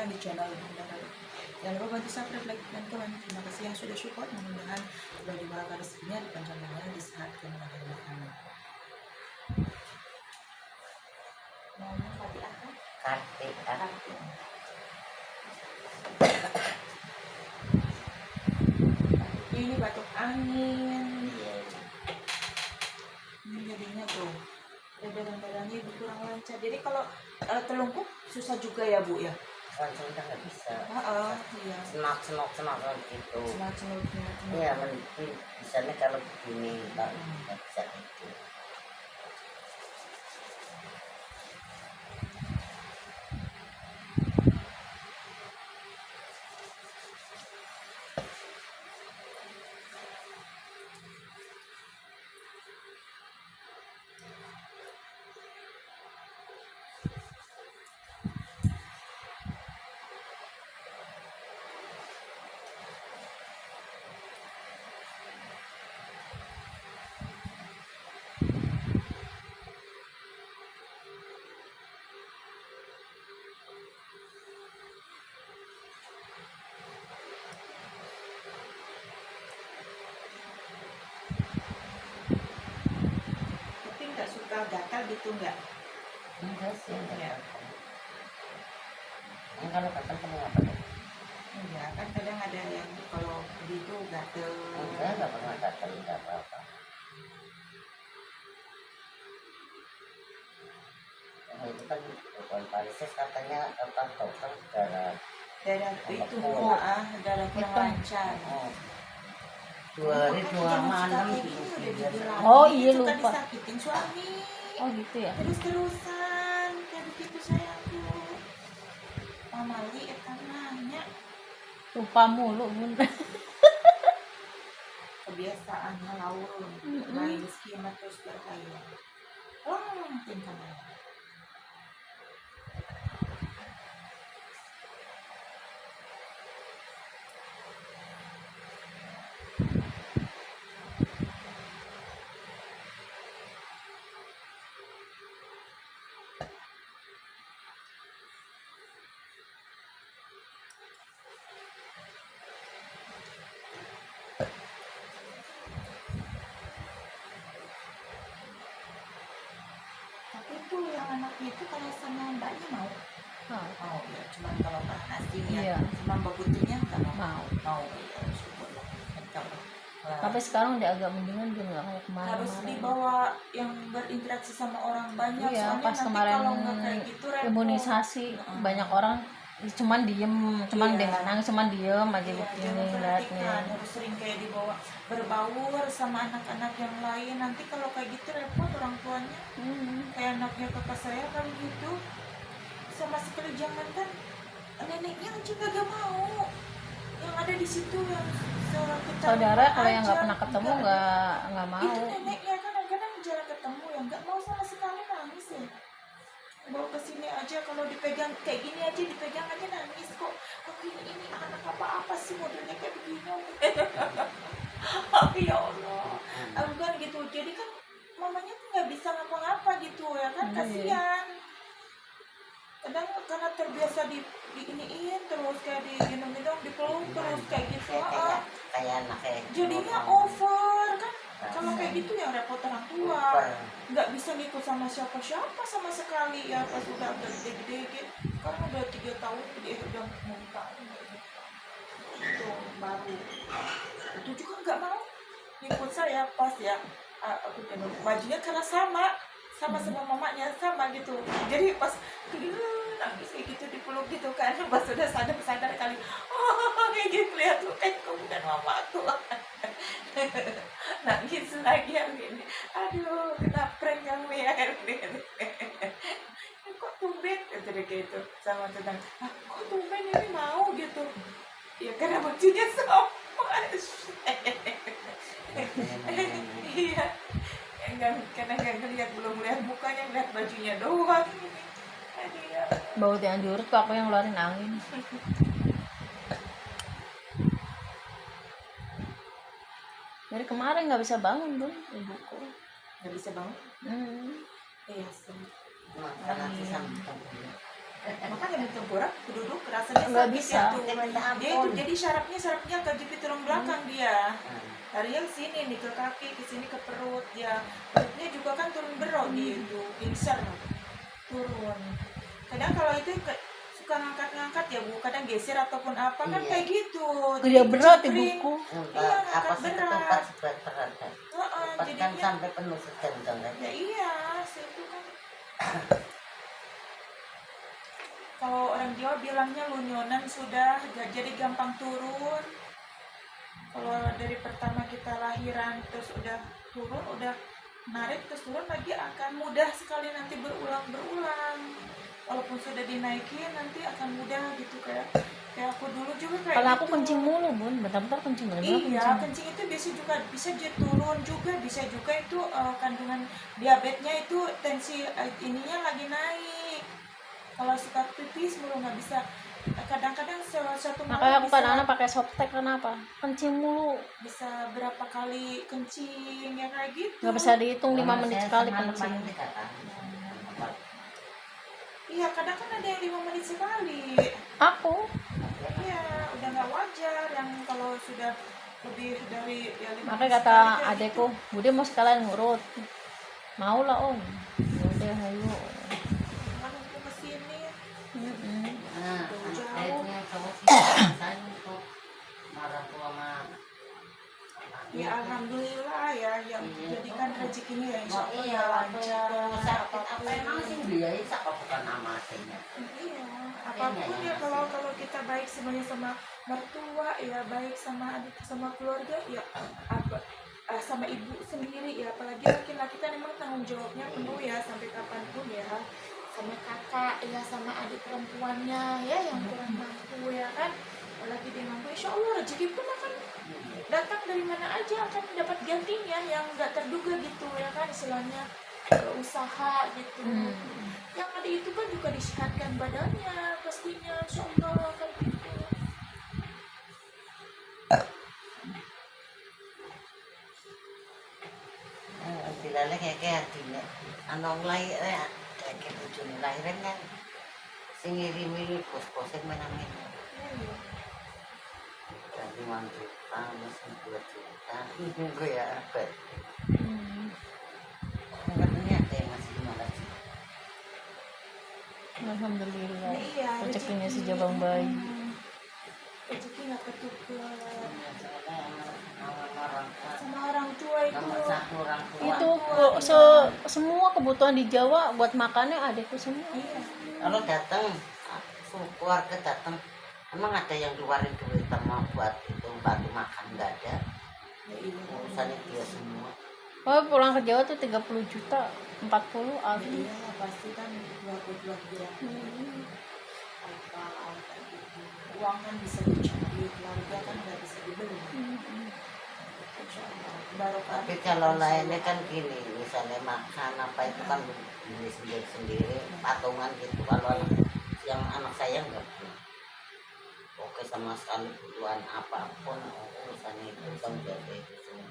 di channel Bunda Rado. Jangan lupa bantu subscribe, like, dan komen. Terima kasih yang sudah support. Mudah-mudahan Allah diberkahi rezekinya, dipanjangkan disehatkan dan anak. Namanya Fatihah kan? Kartika. Ini batuk angin. Iya. Ini jadinya tuh darah-darahnya kurang lancar. Jadi kalau telungkup susah juga ya Bu ya? Langsung kita nggak bisa. Iya. Semak gitu. Semak. Iya, misalnya kalau begini nggak bisa gitu. Tapi nggak suka gatal gitu nggak? Enggak sih, enggak. Ya. Yang kalau gatal kamu apa deh? Iya kan kadang ada yang kalau gitu gatel. Enggak pernah gatal, enggak apa-apa. Itu kan bukan varises, katanya apa dokter darah Itu Pembekuan. darah kurang lancar. 2 hari 2 malam Oh iya, suka lupa. disakitin suami. Oh gitu ya. Terus-terusan kayak begitu sayangku. Pamali nanya Lupa mulu Bunda. kebiasaannya laur. Main skema terus berkaya. Tingkah. Tapi itu yang anaknya itu kalau sama mbaknya mau. Mau ya, cuman kalau nasinya, Iya. cuman bebutunya nggak Mau. Mau ya, syukurlah. Tapi sekarang udah agak mendingan dia nggak mau kemana-mana. Harus dibawa yang berinteraksi sama orang banyak. Iya, soalnya pas nanti kemarin kalau nggak kayak gitu repot. imunisasi banyak orang cuman diem, cuman Iya. dia nggak nangis, cuman diem aja Iya, begini jangan ngeliatnya. perhatikan, harus sering kayak dibawa berbaur sama anak-anak yang lain. Nanti kalau kayak gitu repot orang tuanya. Kayak anaknya kakak saya kan gitu, sama sekali jangan kan neneknya aja nggak mau, yang ada di situ yang Saudara kalau yang nggak aja, pernah ketemu nggak mau. itu neneknya kan kadang jarang ketemu, yang nggak mau sama sekali, nangis ya. Bawa ke sini aja, kalau dipegang kayak gini aja, dipegang aja nangis kok. Aku ini anak apa sih modelnya kayak begini. Ya Allah, aku kan gitu. Jadi kan mamanya tuh nggak bisa ngapa-ngapa gitu ya kan, kasihan. Kadang karena terbiasa diiniin terus, kayak digendong-gendong, dipeluk terus kayak gitu. kayak anaknya Jadinya over kan. Kalau kayak gitu yang repot orang tua, nggak bisa ngikut sama siapa-siapa sama sekali ya. Pas udah agak gede-gede gitu, karena udah 3 tahun dia udah mau tahun itu baru itu juga nggak mau ngikut saya pas ya. Aku gendong bajunya karena sama mamanya sama gitu. Jadi pas nangis kayak gitu, dipeluk gitu kan, pas udah sadar kali, kayak gitu, lihat tuh kayak kamu dan mama aku. Nangis lagi yang gini, aduh kena prank kamu ya gitu. Kok tumben gitu sama tentang, kok tumben ini mau gitu ya, karena bajunya sama. Iya, karena nggak ngeliat, belum lihat mukanya, lihat bajunya doang. Aduh. Bau yang jurut kok aku yang ngeluarin angin. Dari kemarin nggak bisa bangun Bun, ibuku. Nggak bisa bangun? Iya sih. makan nasi sambal. Makanya minta borak duduk rasanya Nggak sakit bisa. itu. Dia itu jadi sarafnya kejepit di tulang belakang dia. Dari yang sini nih ke kaki, ke sini ke perut ya. Perutnya juga kan turun berok dia itu, pingser turun. Kadang kalau itu suka ngangkat-ngangkat ya Bu, kadang geser ataupun apa kan Iya. kayak gitu. Kerja berat cipring. ibuku. Iya, Apa ngangkat sih berat. ketupat berat kan? Heeh, Ketupat kan jadinya sampai penuh sedang kan? ya iya, itu kan. Kalau orang Jawa bilangnya lunyonan sudah, jadi gampang turun. Kalau dari pertama kita lahiran terus udah turun, udah narik terus turun lagi akan mudah sekali nanti berulang-berulang. Walaupun sudah dinaikin nanti akan mudah gitu kayak aku dulu juga kayak Kalau aku gitu. kencing mulu bun, bentar-bentar kencing bener-bener Iya, kencing. kencing itu bisa jadi turun juga, bisa juga itu kandungan diabetesnya itu tensi ininya lagi naik. Kalau suka pipis mulu nggak bisa. Kadang-kadang satu Makanya malam aku bisa kadang-kadang pakai softtek, kenapa? Kencing mulu, bisa berapa kali kencing ya kayak gitu. nggak bisa dihitung 5 menit sekali kencing. Iya, kadang kan ada yang 5 menit sekali. Aku Iya, udah nggak wajar yang kalau sudah lebih dari ya 5 makanya menit kata sekali kayak adekku, Bude mau sekalian ngurut. Mau lah om. Udah ayo. Kan aku kesini Nah, jauh. akhirnya kamu sih saya untuk marah tua sama Ya alhamdulillah ya yang jadikan rezekinya ya insya Allah iya ya waktu lancar sakit apa emang sih biaya siapa bukan nama aslinya. Iya, apapun ya kalau kita baik semuanya sama mertua ya baik sama adik sama keluarga ya apa sama ibu sendiri ya apalagi laki-laki kan emang tanggung jawabnya penuh ya sampai kapanpun ya sama kakak ya sama adik perempuannya ya yang kurang mampu ya kan apalagi dia mampu insya Allah rezeki pun akan datang dari mana aja akan dapat gantinya yang nggak terduga gitu ya kan istilahnya usaha gitu yang ada itu kan juga disehatkan badannya pastinya insya Allah kan gitu. Dilalek kayak artinya anak lahir kayak bujuni lahiran kan sing ngirimi pos-posin menamin jadi 1 juta mesin 2 juta gue ya apa katanya ada yang masih 15 juta. Alhamdulillah. Iya, Rezekinya si rezeki. Jabang bayi. Rezeki nggak ketukar Soalnya sama orang tua itu nomor 1 orang tua Itu semua kebutuhan di Jawa buat makannya adekku semua. iya kalau datang keluarga datang emang ada yang keluarin duit sama buat itu bantu makan nggak ada ya iya urusannya dia semua. Oh, pulang ke Jawa tuh 30 juta, 40 asli. iya pasti kan keluarga apa gitu uang kan bisa dicari keluarga kan nggak bisa dibeli insya Allah barokah. Tapi kalau lainnya kan gini misalnya makan apa itu kan beli sendiri patungan gitu kalau yang anak saya nggak punya oke sama sekali kebutuhan apapun urusannya itu kan jadi itu semua.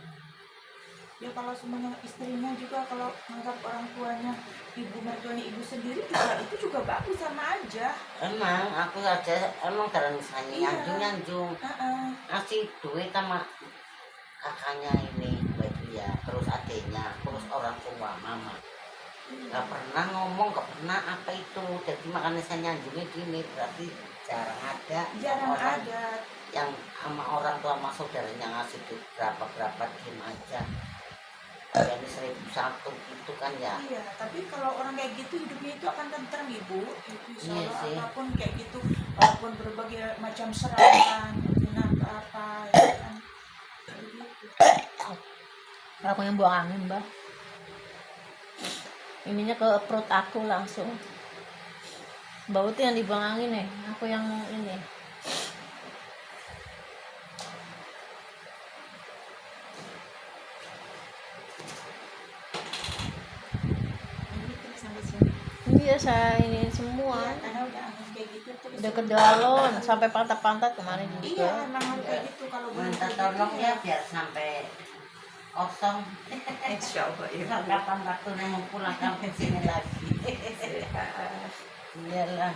Ya kalau semuanya istrinya juga kalau menganggap orang tuanya ibu mertuanya ibu sendiri juga itu juga bagus sama aja. Emang aku aja emang karena misalnya Iya. nyanjung ngasih duit sama kakaknya ini berarti ya terus adiknya terus orang tua mama nggak pernah ngomong nggak pernah apa itu jadi makanya saya nyanjungnya gini berarti jarang ada Jarang orang ada. yang sama orang tua sama saudaranya ngasih duit berapa diem aja jadi 1.001 itu kan ya. Iya, tapi kalau orang kayak gitu hidupnya itu akan tentrem ibu. Itu insya Iya Allah sih. apapun kayak gitu, walaupun berbagai macam serangan, apa ya kan. Begitu. Aku yang buang angin, Mbak. Ininya ke perut aku langsung. Bau tuh yang dibuang angin nih. Aku yang ini. Sampai sini. Iya, saya ini semua. Iya, karena udah angin kayak gitu terus. Udah ke galon sampai pantat-pantat kemarin Iya, juga. emang harus kayak gitu kalau belum Minta kayak tolong gitu ya biar sampai kosong. Insya Allah ya. Kapan waktunya mau pulang kampung sini lagi. Iyalah.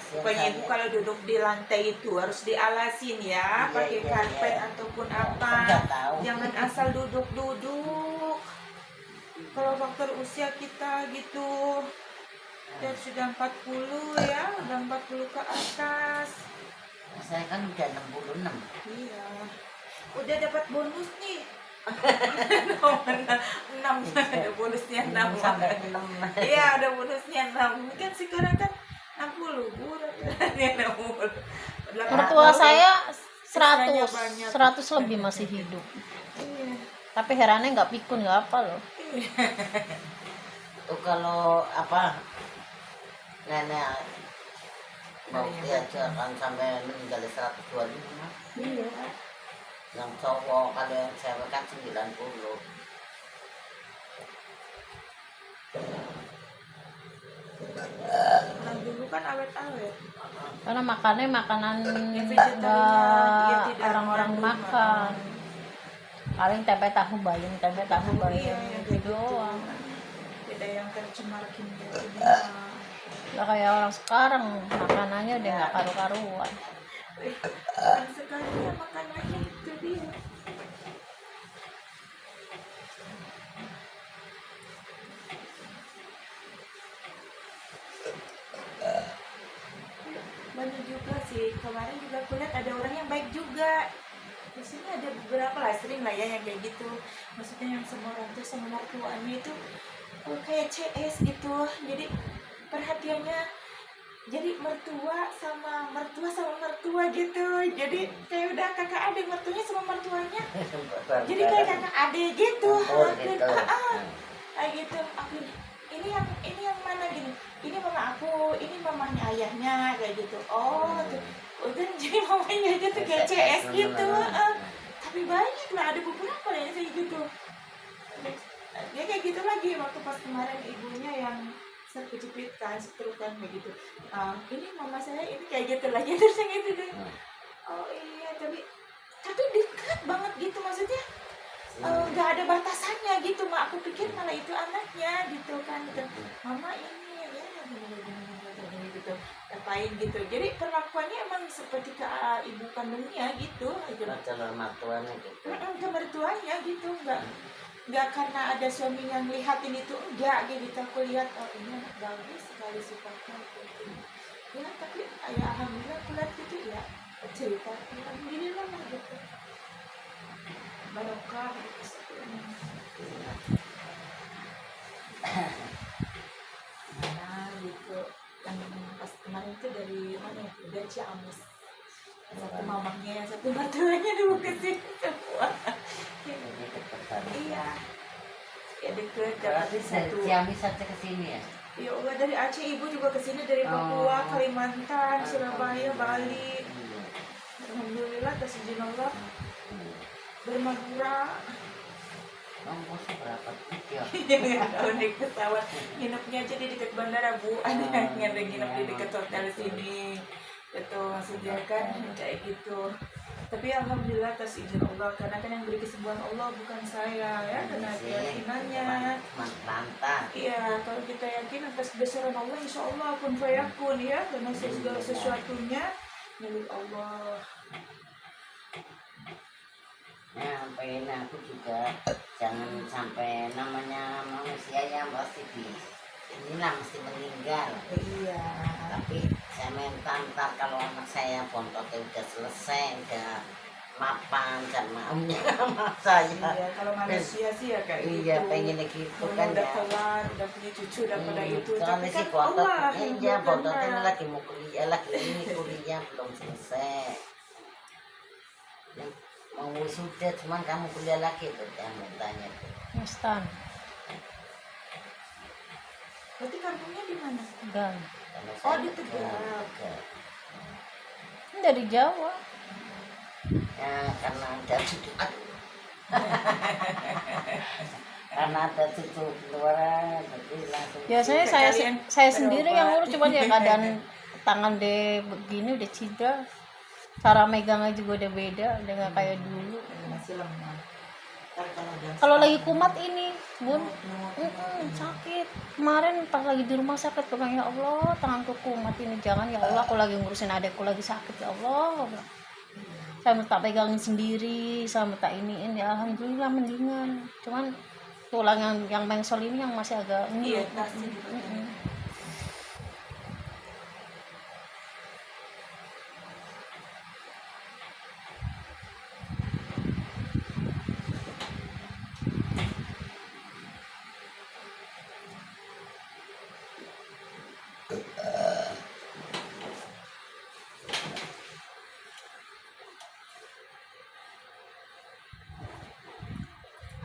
kasihan Pokoknya ibu saya. kalau duduk di lantai itu harus dialasin ya, Iya, pakai iya, karpet iya. ataupun Iya, apa. nggak tahu. Jangan asal duduk-duduk. Kalau faktor usia kita gitu, dan sudah 40 ya, udah 40 ke atas. Saya kan udah 66. Iya. Udah dapat bonus nih. Nomor 6 ada bonusnya 6 sampai 6. Iya, ada bonusnya 6. Kan sekarang kan 60 bulan ya 60. Mertua saya Sisanya 100 banyak. 100 lebih masih hidup. Iya. Tapi herannya nggak pikun nggak apa loh. Tuh kalau apa nenek mau dia kan sampai meninggal 125. Iya. Yang cowok kalau yang cewek kan 90. Orang dulu kan awet-awet. Karena makannya makanan Ya, vegetarian, dia nggak tidak orang-orang mengandung makan. Paling tempe tahu bayam Iya, yang gitu kayak gitu. doang. Beda yang tercemar kimia. Nggak kayak orang sekarang makanannya udah nggak karu-karuan. Orang sekarang ya makanannya itu dia. Banyak juga sih, kemarin juga aku lihat ada orang yang baik juga. Di sini ada beberapa lah, sering lah ya yang kayak gitu. Maksudnya yang sama orang tuh sama mertuanya itu kayak CS gitu. Jadi perhatiannya jadi mertua sama mertua gitu. Jadi kayak udah kakak adik, mertuanya sama mertuanya. Jadi kayak kakak adik gitu. Gitu. Kayak gitu. Aku ini yang mana gini? Ini mama aku, ini mamanya ayahnya kayak gitu. Oh, tuh. Udah jadi mamanya aja tuh kayak CS gitu. Tapi banyak lah, ada beberapa yang kayak gitu. Ya kayak gitu lagi waktu pas kemarin ibunya yang kejepitan, seterukan kayak gitu. Ini mama saya ini kayak gitu lagi terus yang itu deh. Oh iya, tapi dekat banget gitu maksudnya. Nggak ada batasannya gitu, mak aku pikir malah itu anaknya gitu kan gitu. Mama ini ya gitu ngapain gitu, jadi perlakuannya emang seperti ke ibu kandungnya gitu Calon mertuanya gitu. ke mertuanya gitu, nggak karena ada suami yang lihatin itu, enggak gitu. Aku lihat oh ini anak bagus sekali sifatnya gitu. Ya tapi ya alhamdulillah aku lihat gitu ya, cerita alhamdulillah lah gitu, barokah gitu. Nah gitu yang pas kemarin itu dari mana ya, dari Ciamis, satu mamanya yang satu mertuanya dulu ke sini semua. Iya ya deket, Berarti satu Ciamis saja ke sini ya? ya Allah, dari Aceh ibu juga ke sini, dari Papua, Kalimantan, Surabaya, Bali. Alhamdulillah atas izin Allah bermadura. Ongkosnya berapa? Ya. Kalau naik pesawat nginepnya aja di dekat bandara Bu, ada yang nginep di dekat hotel sini itu maksudnya kan kayak gitu. Tapi alhamdulillah atas izin Allah, karena kan yang beri kesembuhan Allah bukan saya ya, karena keyakinannya. Mantap. Iya, kalau kita yakin atas besaran Allah, insya Allah pun fayakun ya, karena segala sesuatunya milik Allah. Ya, pengen aku juga jangan sampai namanya manusia yang pasti inilah mesti meninggal. Iya. Tapi saya minta ntar kalau anak saya pondoknya udah selesai, udah mapan sama omnya sama saya. Iya, kalau manusia sih ya kayak gitu. Iya, pengen gitu kan udah ya. kelar, udah punya cucu, udah pada itu. Soalnya si Bontot, iya Bontotnya lagi mau kuliah, lagi ini kuliah belum selesai. Mau wisuda cuman kamu kuliah lagi tuh yang bertanya tuh. Instan. Berarti kampungnya di mana? Gang. Oh, di Tegal. Ini dari Jawa. Ya karena ada cucu, karena ada cucu keluar, jadi langsung. Biasanya saya sendiri yang ngurus, cuman ya keadaan tangan deh begini udah cedera. Cara megangnya juga udah beda, udah nggak kayak dulu. Masih lemah. Ntar kalau Kalau lagi kumat ini, Bun, sakit. Kemarin pas lagi di rumah sakit, aku bilang, ya Allah, tanganku kumat ini. Jangan, ya Allah, aku lagi ngurusin adekku lagi sakit, ya Allah. Saya minta pegangin sendiri, saya minta iniin, ya alhamdulillah mendingan. Cuman tulang yang mengsel ini yang masih agak Iya, ngilu. nasi gitu.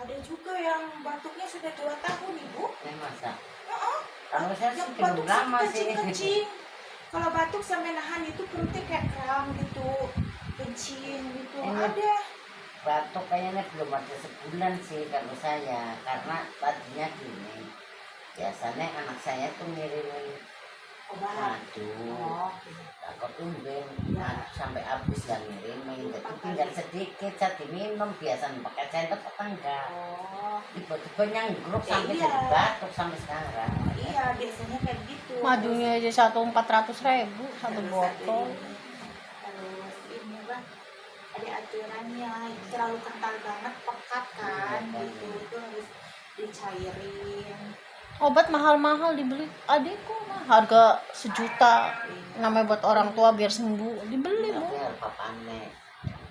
Ada juga yang batuknya sudah 2 tahun, Ibu. masa Heeh. kalau saya sih Yang belum batuk lama sih. kencing-kencing. Kalau batuk sampai nahan itu perutnya kayak kram gitu, kencing gitu. Ini- Ada. Batuk kayaknya belum ada sebulan sih kalau saya, karena tadinya gini, biasanya anak saya tuh ngirimin Obat. madu, Oh. aku tumben sampai habis lah ngirimin, jadi tinggal sedikit saya diminum, biasanya pakai sendok apa enggak, Oh. tiba-tiba nyanggruk sampai Iya. jadi batuk sampai sekarang. Iya, biasanya kayak gitu. Madunya aja 1.400.000 satu botol. Terus ini apa? Ada aturannya, terlalu kental banget pekat kan, Iya, gitu. Itu harus dicairin. Obat mahal-mahal dibeli adikku mah harga 1 juta, namanya buat orang tua biar sembuh dibeli, Bu. Tapi harus papannya.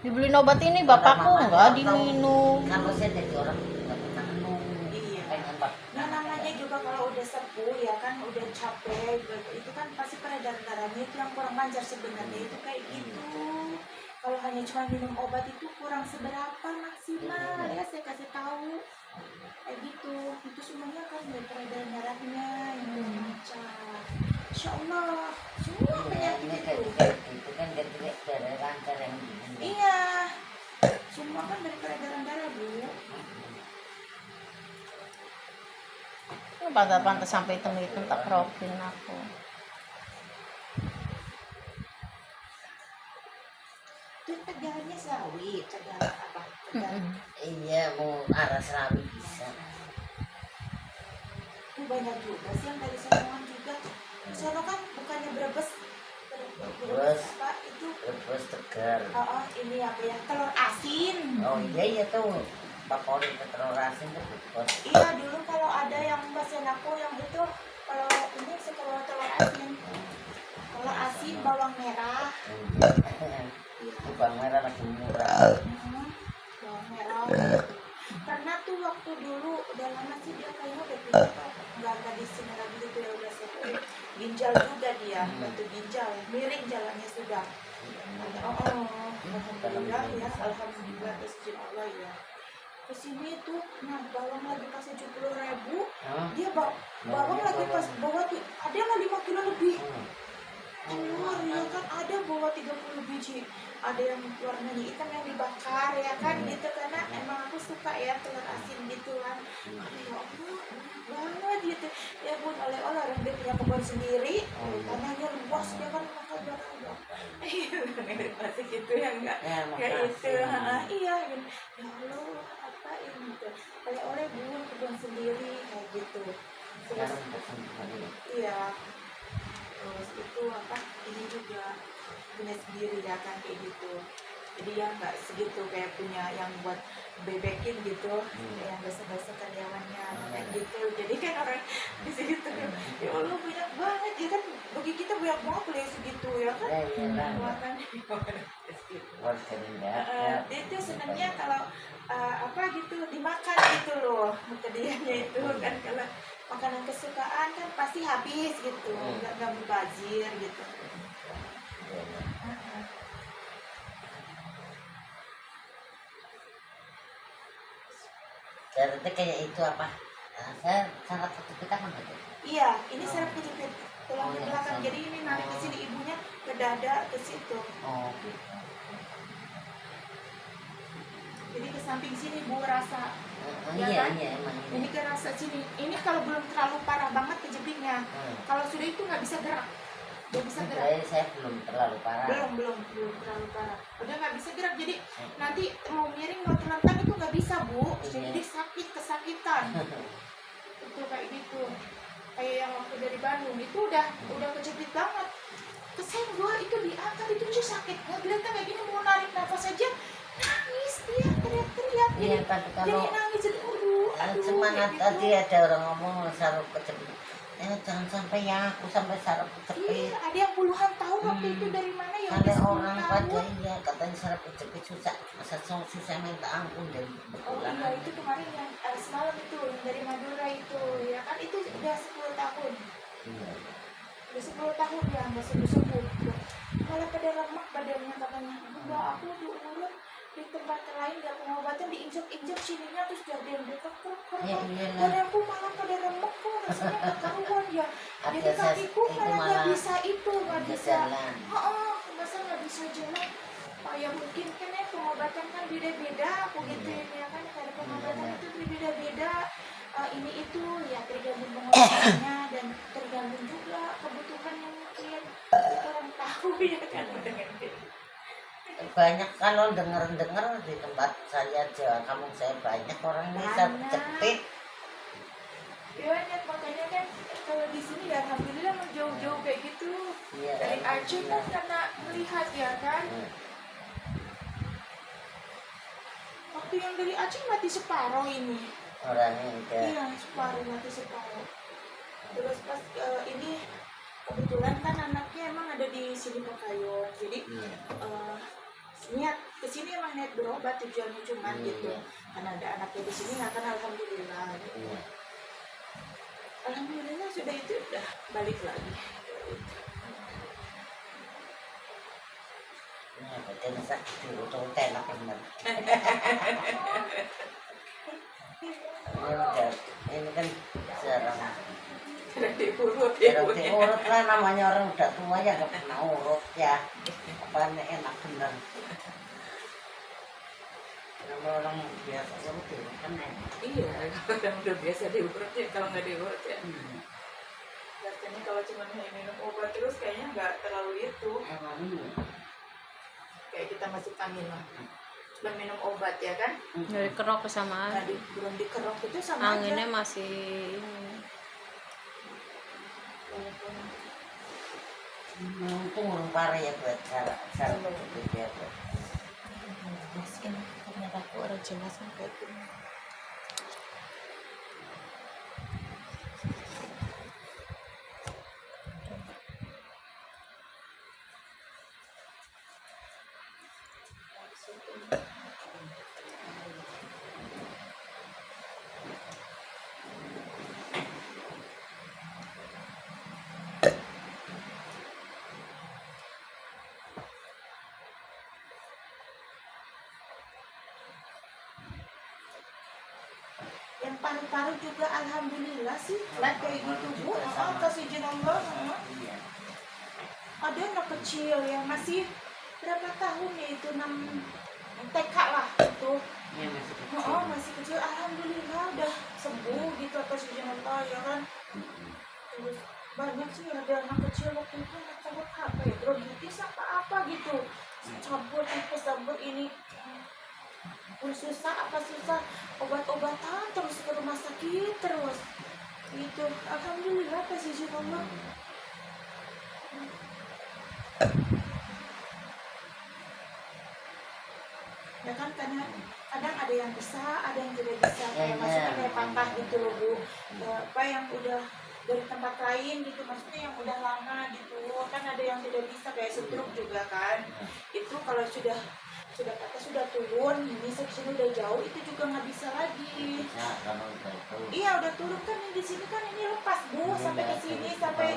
Dibeliin obat ini bapakku enggak diminum. Kalau saya jadi orang nggak pernah minum. Iya. Pengen pak. Nah, namanya juga kalau udah sepuh ya kan, udah capek gitu, itu kan pasti peredaran darahnya itu yang kurang lancar sebenarnya, itu kayak gitu. Kalau hanya cuma minum obat itu kurang seberapa maksimal ya, saya kasih tahu kayak gitu. Itu semuanya kan dari peredaran darahnya yang kurang lancar. Insya Allah semua Ini penyakit kayak itu. gitu kan jadi dari lancar yang begini. Iya, semua kan dari peredaran darah, Bu. Pantas sampai hitung-hitung tak kerokin aku. Itu tegalannya sawit, tegalan apa? Tegalan. Iya mau arah serawi bisa. Itu banyak juga sih yang dari Sonongan juga. Sono kan bukannya Brebes, Brebes. apa itu? Terus tegar. Oh, ini apa ya? Telur asin. Oh iya tuh favorit telur asin tuh terus. Iya, dulu kalau ada yang pesen aku yang itu, kalau ini sekeluar telur asin. Telur asin, bawang merah. Itu bawang merah lagi murah. Bawang merah. Karena tuh waktu dulu udah lama sih dia kayaknya udah pindah, nggak di sini lagi gitu ya, udah sepuh. Ginjal juga dia, batu ginjal, miring jalannya sudah. Alhamdulillah ya, alhamdulillah rezeki Allah ya. Kesini tuh, nah bawang lagi pas 70.000, dia bawang lagi pas bawa tuh ada yang 5 kilo lebih. Keluar ya kan, ada bawa 30 biji, ada yang warnanya hitam yang dibakar ya kan gitu, karena emang aku suka ya telur asin gitu kan. Aduh ya Allah, enak banget gitu ya Bun, oleh-oleh orang dia punya kebun sendiri, tanahnya luas dia kan makan barang masih gitu ya enggak kayak itu. Iya gitu. Ya Allah apa ini gitu, oleh-oleh Bun kebun sendiri kayak gitu. Terus iya, terus itu apa, ini juga punya sendiri ya kan kayak gitu, jadi ya nggak segitu kayak punya yang buat bebekin gitu, yang biasa-biasa karyawannya kayak gitu. Jadi kan orang di situ ya Allah banyak banget ya kan, bagi kita banyak banget beli segitu ya kan. Makan itu senangnya kalau apa gitu dimakan gitu loh, kediannya itu kan. Kalau makanan kesukaan kan pasti habis gitu, nggak mubazir gitu. Berarti kayak itu apa? Saya sangat ketika mana tuh? Iya, ini saraf kejepit tulang di Oh, belakang. iya, Jadi ini narik ke sini, ibunya ke dada ke situ. Oh gitu. Jadi ke samping sini Bu rasa. Ya Iya kan? iya emang Ini ke rasa sini. Ini kalau belum terlalu parah banget kejepitnya. Kalau sudah itu nggak bisa gerak. udah bisa gerak. Saya belum terlalu parah. Belum terlalu parah. Udah nggak bisa gerak, jadi nanti mau miring mau telentang itu nggak bisa Bu. Jadi sakit, kesakitan. Itu kayak gitu. Kayak yang waktu dari Bandung itu udah kejepit banget. Kesenggol itu diangkat itu aja sakit. Nggak kelihatan kayak gini, mau narik nafas aja nangis dia, teriak-teriak. Iya kan kalau Jadi nangis jadi cuman kayak gitu. tadi ada orang ngomong saraf kejepit. Jangan sampai ya aku sampai saraf kejepit. Iya, ada yang puluhan tahun waktu itu dari mana ya? Ada Udah 10 orang tahun. pada iya katanya saraf kejepit susah, masa susah minta ampun dari Oh kebetulan. iya, itu kemarin yang semalam itu yang dari Madura itu ya kan, itu udah 10 tahun. Iya. Udah 10 tahun ya, nggak sembuh-sembuh. Malah pada lemak badannya katanya. Udah aku diurut di tempat lain, gak pengobatan, diinjek-injek sininya terus jadi yang dikeker. Iya, iya. Badanku malah pada remuk kok, rasanya gak karuan ya. Jadi Ada kakiku itu malah malah gak bisa itu, gak bisa. jalan. Masa gak bisa jalan? Oh ya mungkin kan ya pengobatan kan beda-beda, aku gituin ya kan, ada pengobatan itu beda-beda. Ini itu ya tergantung pengobatannya dan tergantung juga kebutuhannya mungkin. Orang tahu ya kan dengan Banyak kalau dengar-dengar di tempat saya Jawa kampung saya banyak orang ini saraf Banyak. kejepit. banyak, makanya kan kalau di sini ya alhamdulillah jauh-jauh kayak gitu. Iya, Dari Aceh kan karena melihat ya kan. Waktu yang dari Aceh mati separuh ini. Orangnya udah Iya, separuh, mati separuh. Terus pas ini kebetulan kan anaknya emang ada di sini Pekayun. Jadi iya. niat kesini emang niat berobat tujuannya cuman gitu. Iya. Karena ada anaknya di sini, nah kan alhamdulillah. Iya. Alhamdulillah sudah itu udah balik lagi. Nah, badan sakit dulu tuh enak bener. Ini kan jarang Sudah diurut jarang diurut lah, namanya orang udah tua ya gak pernah urut ya. Apa enak bener. Kalau orang biasa urut itu kan enak. Iya, kalau yang udah biasa diurut ya, kalau nggak diurut ya. Rasanya kalau cuma minum obat terus kayaknya nggak terlalu itu. Emang iya. Kayak kita masuk angin lah. Cuma minum obat ya kan? Dari kerok kesamaan. Tadi belum dikerok itu sama Anginnya aja. masih ini. Untung orang parah ya buat saraf kejepit ya buat. Mesin ternyata aku orang jelas sampai itu. Yang paru-paru juga alhamdulillah sih lah kayak gitu Bu. Kasih izin Allah. Iya. Ada anak kecil yang masih berapa tahun ya itu 6 TK lah itu. Iya masih kecil. Masih kecil, alhamdulillah udah sembuh gitu atas izin Allah ya kan. Terus banyak sih ada anak kecil waktu itu anak cabut apa ya, bronkitis apa gitu, cabut tipes, cabut ini pun susah apa susah, obat-obatan terus ke rumah sakit terus gitu. Alhamdulillah atas izin Allah. Ya kan kadang ada yang bisa, ada yang tidak bisa, kayak maksudnya kayak patah gitu loh Bu. Apa yang udah dari tempat lain gitu, maksudnya yang udah lama gitu, kan ada yang tidak bisa kayak stroke juga kan. Itu kalau sudah patah, sudah turun, ini section udah jauh, itu juga nggak bisa lagi. Nah, kalau udah itu. Iya udah turun kan, yang di sini kan ini lepas Bu, sampai ke sini, sampai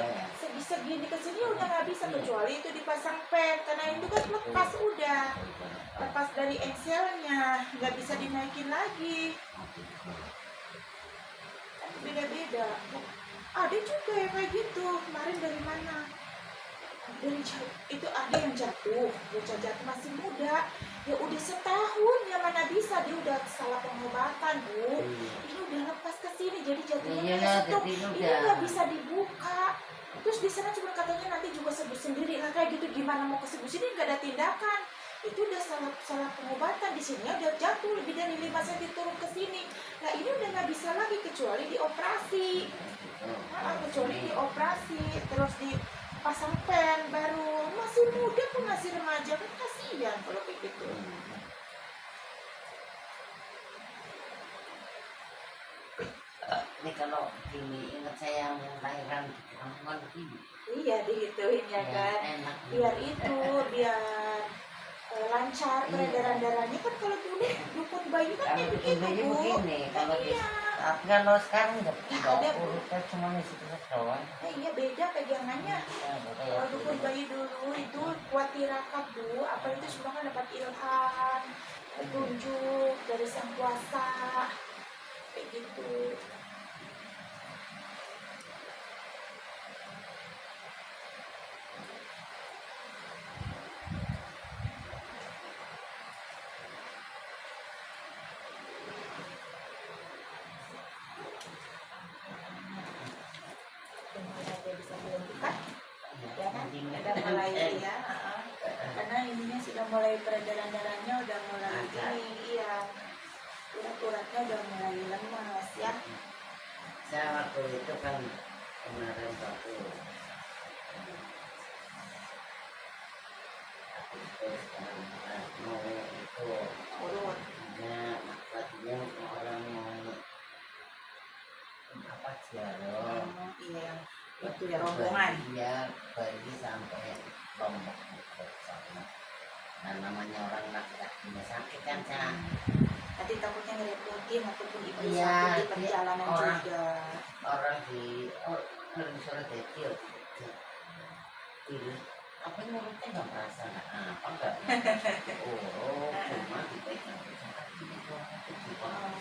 segini ke sini udah nggak bisa, kecuali itu dipasang pen, karena itu kan lepas udah. Lepas dari engselnya, nggak bisa dinaikin lagi. Beda-beda. Ada juga yang kayak gitu. Kemarin dari mana? Itu ada yang jatuh, bocah jatuh masih muda. Ya udah setahun, ya mana bisa, dia udah salah pengobatan Bu. Ini udah lepas ke sini, jadi jatuhnya kayak stroke. Ini nggak bisa dibuka. Terus di sana cuma katanya nanti juga sembuh sendiri lah kayak gitu, gimana mau kesembuh sini nggak ada tindakan. Itu udah salah pengobatan, di sini udah jatuh lebih dari 5 cm turun ke sini. Nah ini udah nggak bisa lagi kecuali dioperasi. Kecuali dioperasi terus dipasang pen baru. Masih muda pun masih remaja kan, kasihan kalau kayak gitu. Ini kalau ini ingat saya yang lahiran di Kampung ini. Iya digituin ya kan, Enak. biar lancar peredaran darahnya kan. Kalau dulu dukun bayi kan Kalau kayak bikin begitu bayi Bu. begini, kalau di Iya. tapi kalau sekarang nggak Ada, Bu. urutnya cuma di situ doang. Iya beda pegangannya. Ya, udah ya. Kalau dukun bayi dulu itu kuat tirakat Bu, apa itu semua kan dapat ilham, petunjuk dari sang kuasa kayak gitu. Dia bisa menentukan ya kan, udah mulai ya, karena ininya sudah mulai peredaran darahnya udah mulai ini, iya urat-uratnya udah mulai lemas ya. Saya waktu itu kan kemarin waktu mau itu Urut ya maksudnya orang mau apa ziarah. iya itu ya rombongan. Dia pergi sampai Lombok ke sana. Nah namanya orang laki-lakinya sakit kan Cak. Nanti takutnya ngerepotin ataupun ibu Iya, sakit di perjalanan orang- juga. Orang di sore kecil itu apa nyurutnya nggak merasa apa enggak cuma dipegang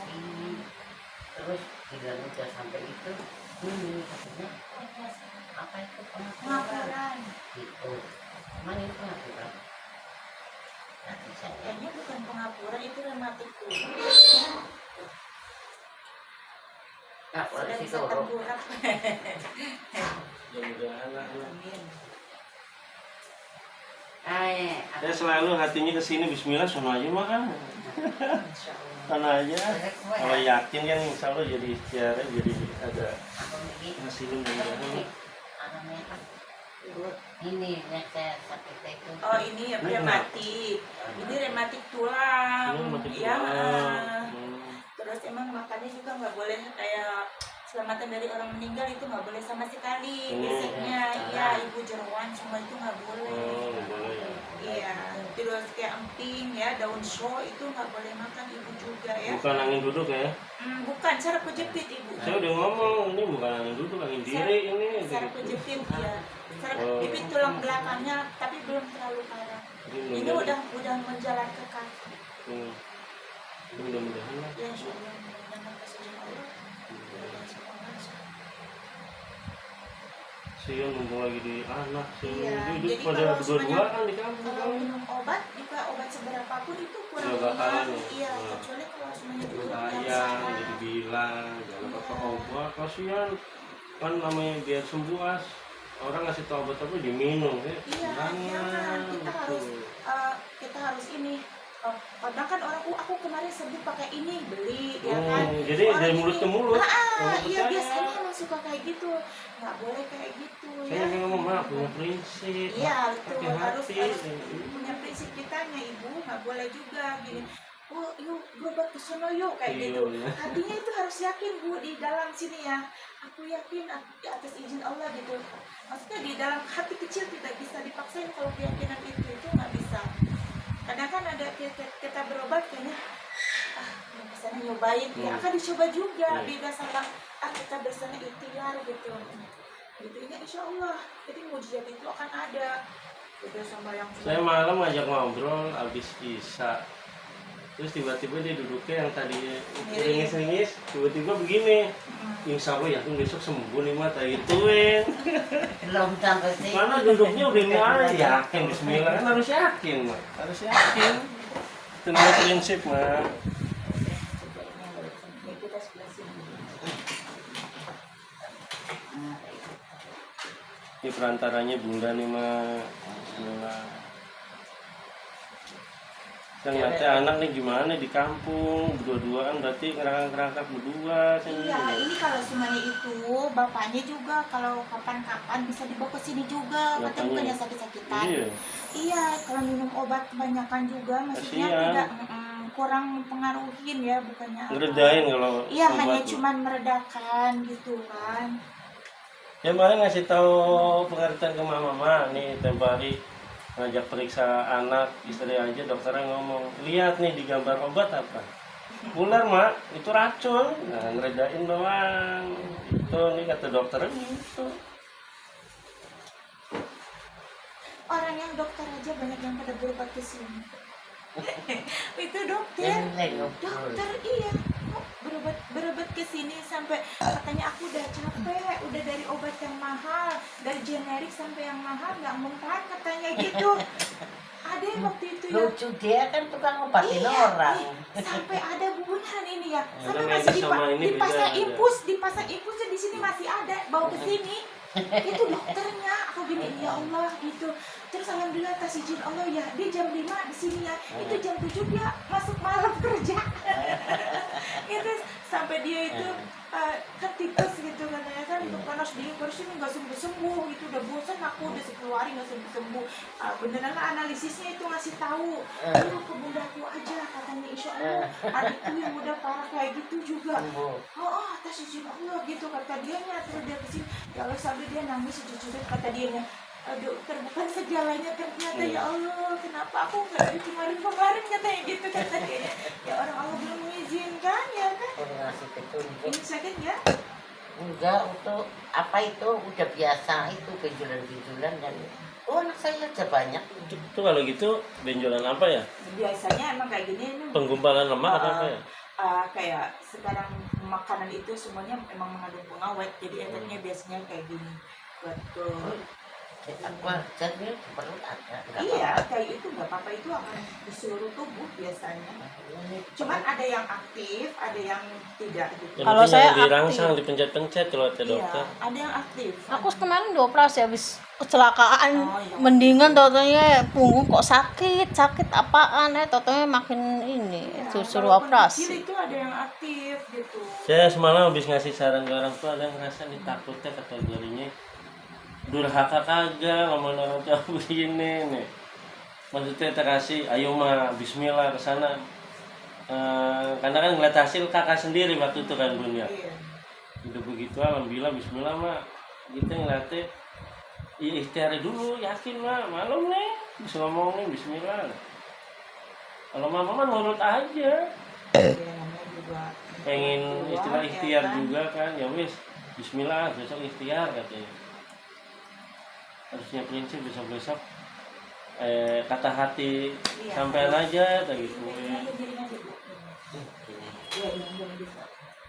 ini terus tidak udah sampai itu ini katanya apa itu Pengapuran gitu cuman itu pengapuran nanti saya kayaknya bukan pengapuran, itu rematik tuh. Sudah bisa tengkurap. Mudah-mudahan lah. Amin. Ya selalu hatinya ke sini Bismillah sono aja makan. Insya Allah. Sono aja. Kalau yakin kan insya Allah jadi ikhtiar, jadi ada hasilnya mudah-mudahan. Ini yang saya sakit itu Oh ini ya rematik. Ini rematik tulang. Ya. Terus emang makannya juga nggak boleh kayak selamatan dari orang meninggal itu nggak boleh sama sekali. Biasanya iya ibu jeroan semua itu nggak boleh. Oh, boleh ya. Iya. Terus kayak emping ya, daun show itu nggak boleh makan ibu juga ya. Bukan angin duduk ya. Bukan sarap kejepit ibu. Saya udah ngomong ini bukan angin duduk, angin diri ini. Sarap kejepit ya. Sarap kejepit tulang belakangnya tapi belum terlalu parah. Ini udah menjalar ke kaki. Mudah-mudahan lah. Ya insyaallah mudah-mudahan kasih Allah. Siang mumpung lagi di anak sih. Iya, Hidup jadi pada kalau berdua semuanya- kan di kampung. Kalau minum obat, jika obat seberapa pun itu kurang Ya, bakalan pengaruh. ya. Iya, Nah. kecuali kalau semuanya dulu yang Sayang salah. jadi bilang jangan pakai obat, kasihan kan namanya biar sembuh as orang ngasih tau obat apa diminum ya. Iya, jangan. Kita harus ini. Kadang kan orang, aku kemarin sembuh pakai ini, beli, ya kan. Jadi Orang dari ini, mulut ke mulut. iya biasanya emang suka kayak gitu. Nggak boleh kayak gitu Saya ya. ngomong mah punya prinsip. Iya, betul. pakai Harus hati. punya prinsip kitanya, ibu. Nggak boleh juga gini. Oh, yuk berobat ke sono yuk kayak Iya, gitu. iya. Hatinya itu harus yakin bu di dalam sini ya. Aku yakin di atas izin Allah gitu. Maksudnya di dalam hati kecil tidak bisa dipaksain kalau keyakinan itu nggak bisa. Kadang kan ada kita berobat kayaknya misalnya nyobain ya akan dicoba juga beda sama kita bersama ikhtiar gitu. Gitu ini insya Allah. Jadi mujizat itu akan ada. Beda sama yang Saya malam ngajak ngobrol habis Isya. Terus tiba-tiba dia duduknya yang tadinya ringis-ringis, tiba-tiba begini. Insya Allah yakin besok sembuh nih mata ituin. belum sampai sih Mana duduknya udah nggak yakin Bismillah kan harus yakin mah, harus yakin. Itu namanya prinsip mah. kita sebelah sini. Ini perantaranya bunda nih mah. Bismillah. Kan nanti anak nih gimana di kampung berdua-duaan berarti ngerangkak berdua. Iya, ini kalau semuanya itu bapaknya juga kalau kapan-kapan bisa dibawa ke sini juga, katanya bukannya sakit-sakitan. Iya. Iya, kalau minum obat kebanyakan juga, maksudnya Kasihan. tidak kurang mempengaruhin ya, bukannya apa. Ngeredain kalau Iya, hanya obat. cuman meredakan gitu kan. Ya kemarin ngasih tahu pengertian ke mama nih tempo hari ngajak periksa anak istri aja dokternya ngomong lihat nih di gambar obat apa ular mak itu racun nah ngeredain doang itu nih kata dokternya gitu. Orang yang dokter aja banyak yang pada berobat ke sini. Itu dokter. Yang nengok. Dokter iya. Kok berobat ke sini sampai katanya aku udah capek, udah dari obat yang mahal, dari generik sampai yang mahal nggak mempan katanya gitu. Ada yang waktu itu ya. Lucu dia kan tukang ngobatin orang. Sampai ada beneran ini ya. Ya, Sampai kan masih medis sama ini dipasang beda. infusnya di sini masih ada, bawa ke sini. Itu dokternya, aku gini ya Allah gitu. Terus alhamdulillah atas izin Allah ya, dia jam 5 di sini ya. Itu jam 7 dia masuk malam kerja. Itu sampai dia itu kan tipes gitu katanya kan untuk panas dia ini nggak sembuh gitu, udah bosan aku udah sekeluarin nggak sembuh. Beneran analisisnya itu ngasih tahu, lu ke bundaku aja katanya insya Allah adikku yang udah parah kayak gitu juga. Oh atas izin Allah gitu kata dia nya. Terus dia kesini ya Allah sampai dia nangis sejujurnya kata dia nya. Dokter bukan segalanya ternyata ya Allah kenapa aku nggak dari kemarin katanya gitu kata dia. Ya orang Allah belum mengizinkan ya kan. Udah ngasih petunjuk. Ini sakit ya? Enggak, untuk apa itu udah biasa itu benjolan-benjolan dan anak saya aja banyak. Itu kalau gitu benjolan apa ya Biasanya emang kayak gini ini penggumpalan lemak atau apa ya kayak sekarang makanan itu semuanya emang mengandung pengawet jadi efeknya biasanya kayak gini. Betul. Apa jadi perut ada. Enggak Iya, apa-apa. kayak itu nggak apa-apa itu akan di seluruh tubuh biasanya. Cuman ada yang aktif, ada yang tidak gitu. Yang Kalau penting saya jangan dirangsang aktif. dipencet-pencet kalau kata Iya, dokter ada yang aktif. Aku kemarin dioperasi habis kecelakaan. Oh, iya. Mendingan totonya punggung kok sakit apaan totonya makin ini Iya, suruh walaupun operasi. kecil itu ada yang aktif gitu. saya semalam habis ngasih saran ke orang tua ada yang ngerasa nih takutnya kategorinya durhaka kagak ngomong orang tua begini nih maksudnya terkasih ayo mah bismillah ke sana. Karena kan ngeliat hasil kakak sendiri waktu itu kan Bun ya Iya. udah begitu alhamdulillah bismillah mah kita ngeliatnya iya ikhtiar dulu yakin mah malam nih bisa ngomongin bismillah kalau mama mah nurut aja Iya, namanya juga pengen keluar, istilah ya ikhtiar kan? juga kan ya wis bismillah besok ikhtiar katanya harusnya prinsip besok kata hati Iya. sampean aja kayak gitu Iya, iya, iya.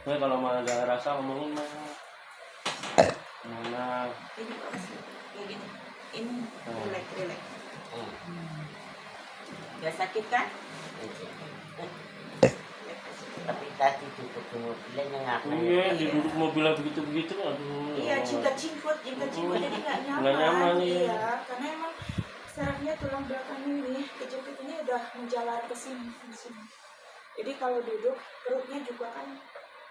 gue kalau malah gak ngerasa ngomongin mah mana Ini kayak gini. Ini relax. Gak sakit kan? Tapi tadi duduk di mobilnya ngaku. iya di duduk mobilnya begitu aduh Iya, jingkat-jingkut, jadi nggak nyaman. Nggak nyaman, iya. Iya, karena emang sarafnya tulang belakang ini kejepit ini udah menjalar ke sini. Jadi kalau duduk perutnya juga kan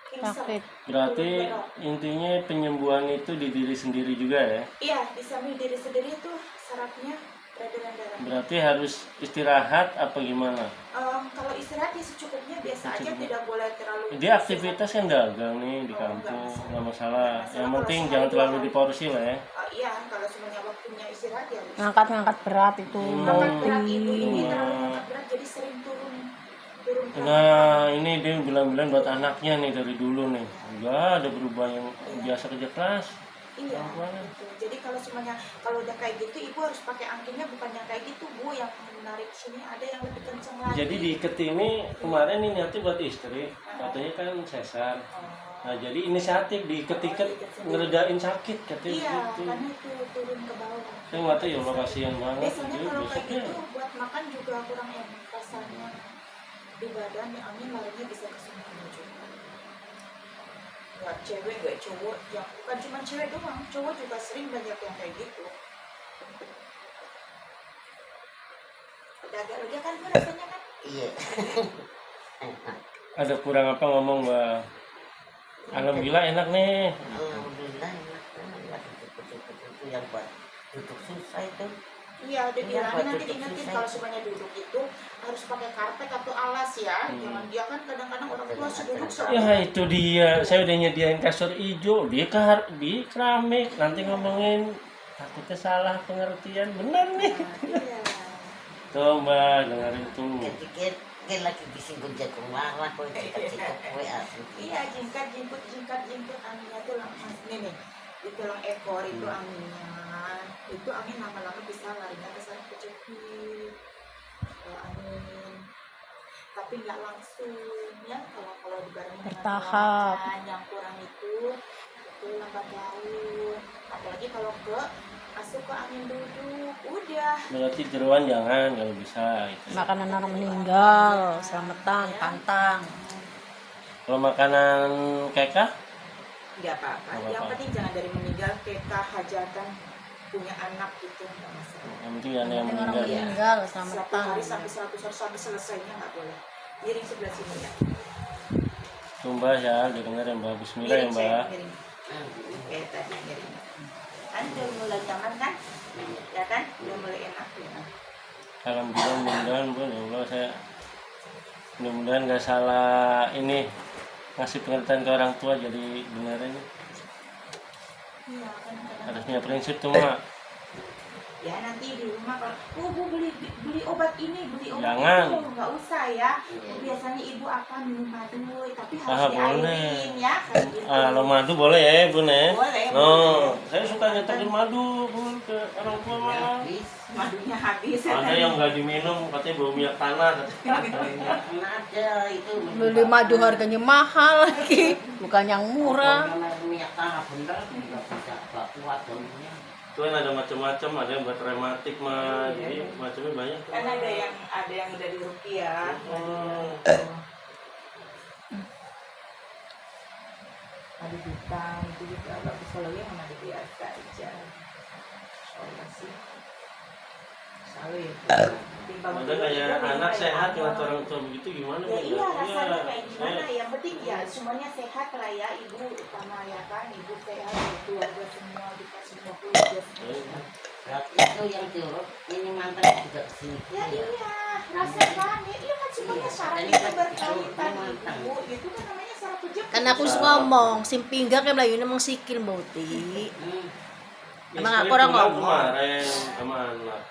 pingsan. Sakit. berarti Turun berat. intinya penyembuhan itu di diri sendiri juga ya Iya, di samping diri sendiri tuh sarafnya peredaran darah. berarti harus istirahat apa gimana Kalau istirahat ya secukupnya biasa aja, Secukupnya. tidak boleh terlalu. dia aktivitas kan dagang nih di Oh, kampung nggak nggak masalah. masalah Nggak yang masalah penting kalau jangan sehari terlalu dua hari. diporsi lah ya Iya, kalau semuanya waktunya istirahat ya. Ngangkat berat itu Angkat berat itu ini Hmm. terlalu angkat berat jadi sering turun. nah ini dia bilang-bilang buat anaknya nih dari dulu nih enggak ada berubah yang biasa kerja keras Iya. Apa? Gitu. Jadi kalau semuanya kalau udah kayak gitu ibu harus pakai angkinnya bukan yang kayak gitu bu yang menarik sini ada yang lebih kencang lagi. jadi diikat ini kemarin ini niatnya buat istri katanya kan sesar nah jadi inisiatif diikat-ikat ngeredain sakit katanya Iya, gitu karena itu turun ke bawah. saya nggak tahu ya Allah kasihan banget Biasanya dia kalau kayak besoknya gitu buat makan juga kurang enak rasanya di badan, ya angin larinya bisa ke sana juga. nggak cewek nggak cowok, yang bukan cuma cewek doang, cowok juga sering banyak yang kayak gitu. Udah agak lega kan Bu rasanya kan? Iya. Ada kurang apa ngomong, Mbak? Alhamdulillah enak nih. Alhamdulillah enak banget itu yang buat duduk susah itu. Iya, dia Iya, bilang buat nanti duduk diingetin susah. kalau semuanya duduk itu harus pakai karpet atau alas ya. Jangan dia kan kadang-kadang orang tua seduduk Ya itu dia, saya udah nyediain kasur hijau, di keramik, nanti ngomongin takutnya salah pengertian, bener nih. Iya. Tuh Mbak, dengerin tuh. Dikit-dikit kan lagi disinggung jagung marah kok jingkat kue asli. Iya, jingkat anginnya tuh langsung nih di tulang ekor itu anginnya. Itu angin lama-lama bisa larinya ke sana ke jepit. Kalau angin, tapi nggak langsung ya. Kalau dibarengin dengan Bertahap. ruangan yang kurang itu lambat laun. Apalagi kalau masuk ke angin duduk, udah. Berarti jeruan jangan kalau bisa. Gitu. Makanan orang meninggal, selamatan, pantang. Kalau makanan kekah, Nggak apa-apa. Nggak Yang apa-apa. penting jangan dari meninggal kita hajatan punya anak gitu nggak masalah. yang penting ada yang Orang meninggal ya. meninggal, 100 selamatan. hari sampai 100 hari sampai selesainya nggak boleh. Miring sebelah sini ya. Tuh Mbak ya, didengar ya Mbak. Bismillah ya Mbak. Miring. Kayak tadi miring. Kan udah mulai nyaman kan? Ya kan? Udah mulai enak ya. Alhamdulillah, mudah-mudahan Bu, ya Allah saya mudah-mudahan nggak salah ini ngasih pengertian ke orang tua jadi benar ini. Iya kan. Harus punya prinsip tuh Mak. Ya nanti di rumah kalau Bu beli obat ini, beli obat Jangan. itu nggak usah ya. Biasanya ibu apa minum madu, tapi Ah, harus boleh. diairin ya. Kayak gitu. Kalau madu boleh ya Bu ne? Boleh, No, boleh. saya suka nyetokin madu Bu ke orang tua Mak. Habis. Madunya habis. Ada yang nggak diminum katanya bau minyak tanah. Kena aja itu. Beli madu harganya mahal lagi, bukan yang murah. Kalau minyak tanah bener nggak bisa nggak kuat baunya. Itu kan ada macam-macam, ada yang buat rematik mah, jadi macamnya banyak. Kan ada yang udah dirupiah. Oh. Madu hitam itu juga bagus, kalau yang madu biasa aja. Soalnya sih selalu ya. Ada kayak anak sehat dengan orang tua begitu gimana Ya Bu? iya rasanya kayak gimana, saya- yang penting ya semuanya sehat lah ya, ibu utama ya kan, ibu sehat, keluarga semua kita semua keluarga semua. Itu yang diurut ini mantan juga kesini. Ya iya, rasakan ya, iya kan semuanya syarat itu berkaitan ibu, itu kan namanya syarat kejepit. Kan aku suka ngomong, sim pinggang kayak Melayu emang sikil bauti. Emang aku orang Istri pulang ngomong. kemarin sama anak.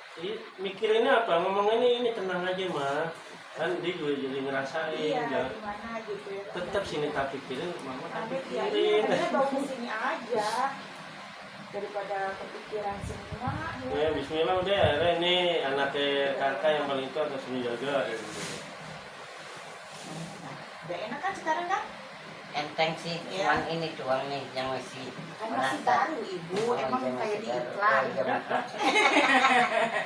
Mikirinnya apa? Ngomong ini tenang aja mah. Kan dia juga jadi ngerasain. Iya, Ya. gimana gitu ya. Tetap sini tak pikirin, mama tak Amit ya, iya, pikirin. makanya bawa ke sini aja daripada kepikiran semua. Ya Bismillah udah akhirnya ini anaknya kakak yang paling tua harus menjaga. Udah enak kan sekarang kan? Enteng sih, Iya. cuman ini doang nih yang masih Kan masih baru ibu, emang kayak di iklan.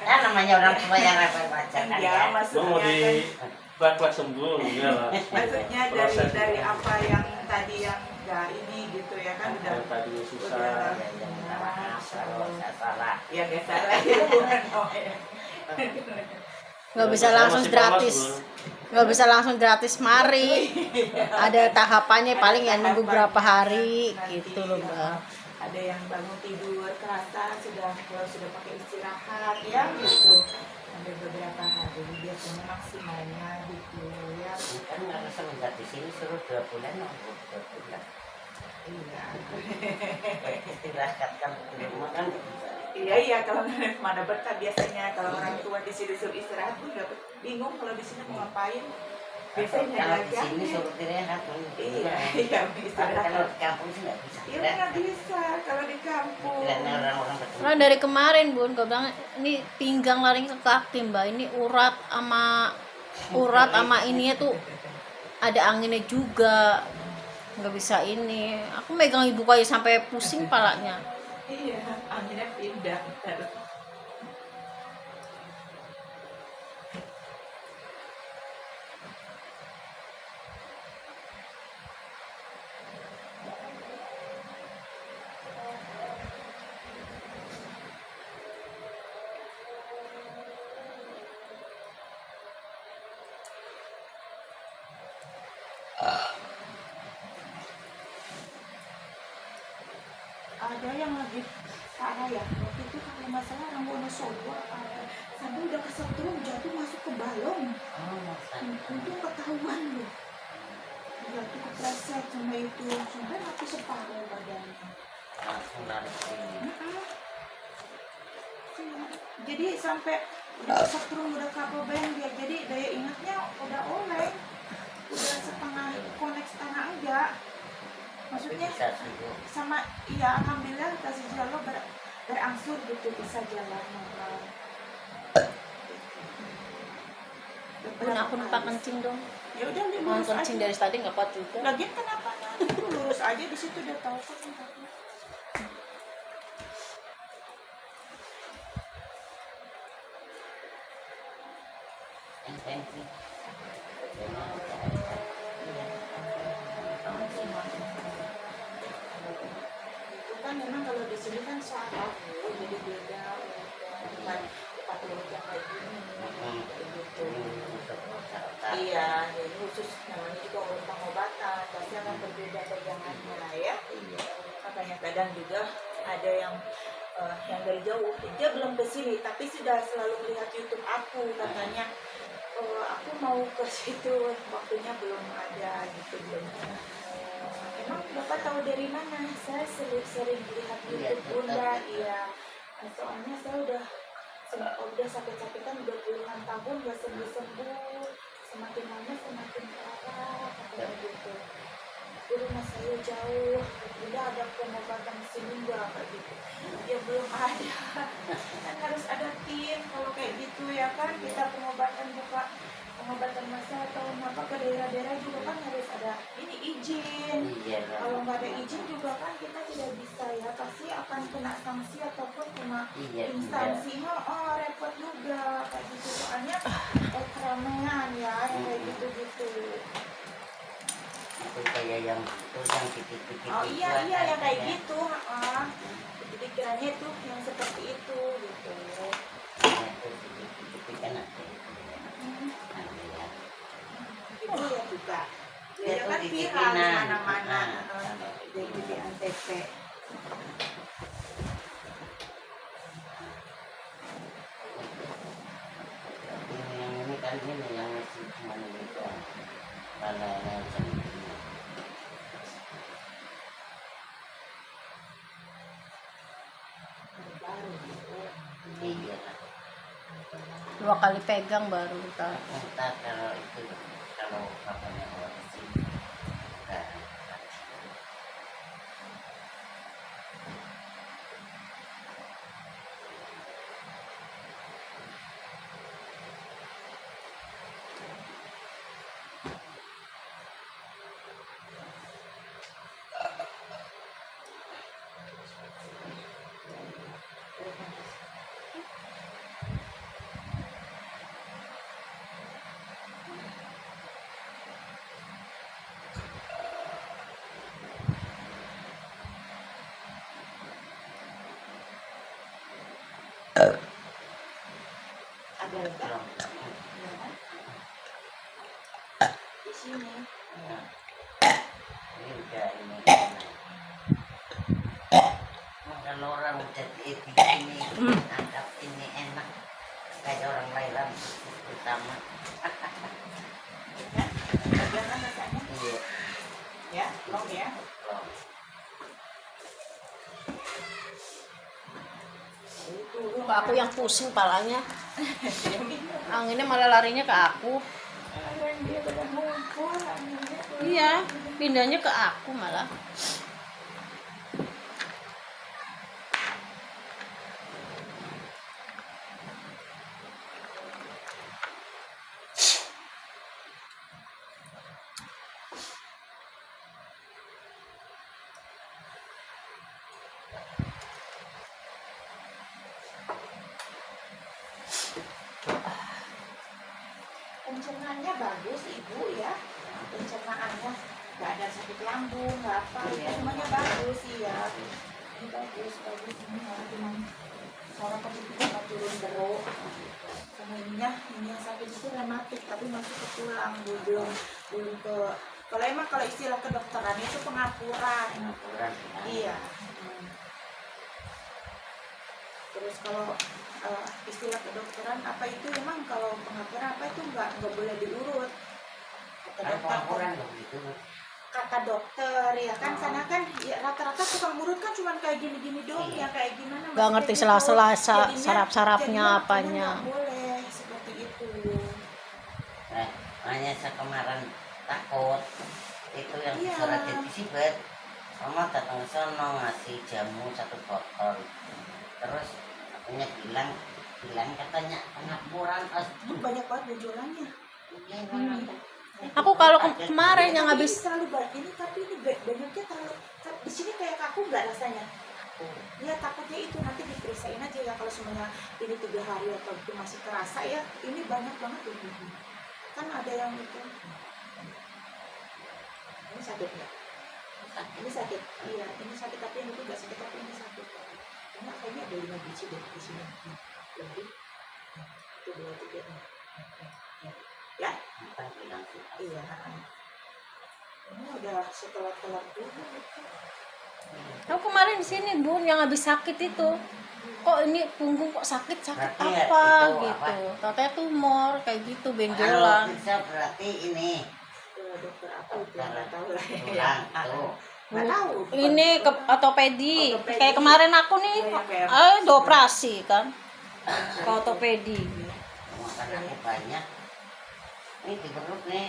Ya namanya orang tua yang repot baca kan Iya, ya. Lu mau maksudnya kan, di plak sembuh ya lah. maksudnya Proses. dari apa yang tadi yang nggak ini gitu ya kan udah Yang tadi susah. udah. Ya, ya, minta maaf kalau saya salah. Ya nggak salah ya. Oh, ya. Nggak bisa Saya langsung masih polos, gratis, Bu. nggak bisa langsung gratis mari. Ada tahapannya paling ya nunggu berapa hari Nanti, gitu loh Mbak. Ada yang bangun tidur kerasa kalau sudah pakai istirahat ya gitu. Ada beberapa hari biasanya maksimalnya gitu ya. Kan karena semenjak di sini suruh 2 bulan, 2 bulan. Iya. Istirahatkan di rumah kan nggak bisa. Iya kalau mana betah biasanya kalau orang tua di sini suruh istirahat pun dapat bingung kalau di sini mau ngapain. Biasanya Kalau di aja. sini suruh istirahat. Iya, Tapi istirahat. kalau di kampung sih nggak bisa. Iya nggak bisa kalau di kampung. Kiranya orang-orang ketemu. Karena dari kemarin Bun, gue bilang ini pinggang lari ke kaki Mbak, ini urat sama ininya tuh ada anginnya juga, nggak bisa ini. Aku megang ibu aja sampai pusing palanya. Iya, anginnya pindah. ada yang lagi parah ya waktu itu kalau masalah orang Wonosobo sampai udah kesetrum jatuh masuk ke balong. Oh, masa. Untung ketahuan loh, jatuh kepleset sama itu sampai mati separuh badannya. Langsung lari sini. Jadi sampai udah kesetrum udah kabel band dia, jadi daya ingatnya udah oleng, udah setengah konek setengah enggak. Maksudnya Bisa sih. sama iya alhamdulillah kasih jalan berangsur gitu bisa jalan normal. Bun, aku numpang kencing dong. Ya udah Mau lurus kencing aja. dari tadi nggak kuat juga. Lagian kenapa nanti lurus aja di situ udah tahu kok tempatnya. Enteng. Itu kan memang kalau di sini kan salah Bu, jadi beda bukan tempat urut yang kayak gini kayak gitu. Iya, jadi khusus namanya juga urut pengobatan, pasti akan berbeda pegangannya ya. Makanya kadang juga ada yang dari jauh, dia belum ke sini tapi sudah selalu melihat YouTube aku katanya. Aku mau ke situ, waktunya belum ada gitu belum. Emang Bapak tahu dari mana? Saya sering lihat YouTube Bunda, iya. Soalnya saya udah sakit-sakitan udah puluhan tahun nggak sembuh-sembuh, semakin lama semakin parah katanya gitu. Di rumah saya jauh, udah ada pengobatan di sini nggak kayak gitu? Ya belum ada, kan harus ada tim kalau kayak gitu ya kan, kita pengobatan buka pengobatan massa atau apa ke daerah-daerah juga kan harus ada ini izin. Iya. Kalau nggak ada izin juga kan kita tidak bisa ya, pasti akan kena sanksi ataupun kena instansi. Repot juga kayak gitu soalnya keramaian ya kayak gitu-gitu. Itu kayak yang itu yang titik-titik. Oh iya yang kayak gitu. Jadi kiranya itu yang seperti itu gitu. Titik-titik kan ada. Itu ya juga. Ya, Ya kan tuh viral di titipinan. mana-mana. Nah. Jadi di Antv. Yang ini kan ini yang masih cuma ini kan. Kalau iya. 2 kali pegang baru kita. Entah kalau itu kalau katanya orang sini. Nah, Ada enggak? belum. Di sini. Ini udah ini. Kalau orang udah di sini anggap ini enak kayak orang Thailand utama. Ya, bagaimana rasanya? Iya. Ya, long ya. Kok aku yang pusing palanya. Anginnya malah larinya ke aku. Dia udah ngumpul, anginnya tuh. Iya, pindahnya ke aku malah. Pencernaannya bagus ibu ya, pencernaannya nggak ada sakit lambung nggak apa, semuanya bagus iya. Ini bagus ini malah cuma orang positif sama turun beruk sama ini yang sakit itu rematik tapi masih ke tulang belum ke kalau istilah kedokteran itu pengapuran. Pengaturan. Iya. Terus kalau istilah kedokteran apa itu emang kalau pengapuran apa itu nggak boleh diurut kata Kalau dokter. pengapuran nggak begitu. Kata dokter ya kan sana kan ya, rata-rata tukang urut kan cuma kayak gini-gini doang ya kayak gimana Gak maksudnya ngerti gitu. sela-sela Jadinya- saraf-sarafnya jadinya apanya. nggak boleh seperti itu. Nah, makanya saya kemarin takut itu yang Iya. surat Sibet. Mama datang ke sono ngasih jamu 1 botol. Terus akunya bilang katanya pengapuran. Itu banyak banget jualannya. Iya, memang. Aku kalau kemarin yang Tapi habis ini terlalu banyak ini tapi ini banyaknya terlalu di sini kayak kaku nggak rasanya. Ya takutnya itu nanti diperiksain aja ya kalau semuanya ini 3 hari atau itu masih terasa ya ini banyak banget tuh. Kan ada yang itu ini sakit nggak? Ini sakit, iya ini sakit tapi yang itu nggak sakit tapi ini sakit. Karena kayaknya ada 5 biji deh di sini lebih itu 2, 3 ya Bukan bilang sih. iya ini udah setelah telat dulu. aku kemarin di sini Bun yang habis sakit itu. Kok ini punggung kok sakit Berarti ya, apa itu gitu. apa? Katanya tumor kayak gitu Kalau benjolan. periksa berarti ini Dokter apa itu nggak tahu lah ya. tulang tuh. Nggak tahu Ini ke ortopedi. Ortopedi. Kayak kemarin aku nih Iya, dioperasi kan. Ke ortopedi. Makan aku banyak. Ini di perut nih.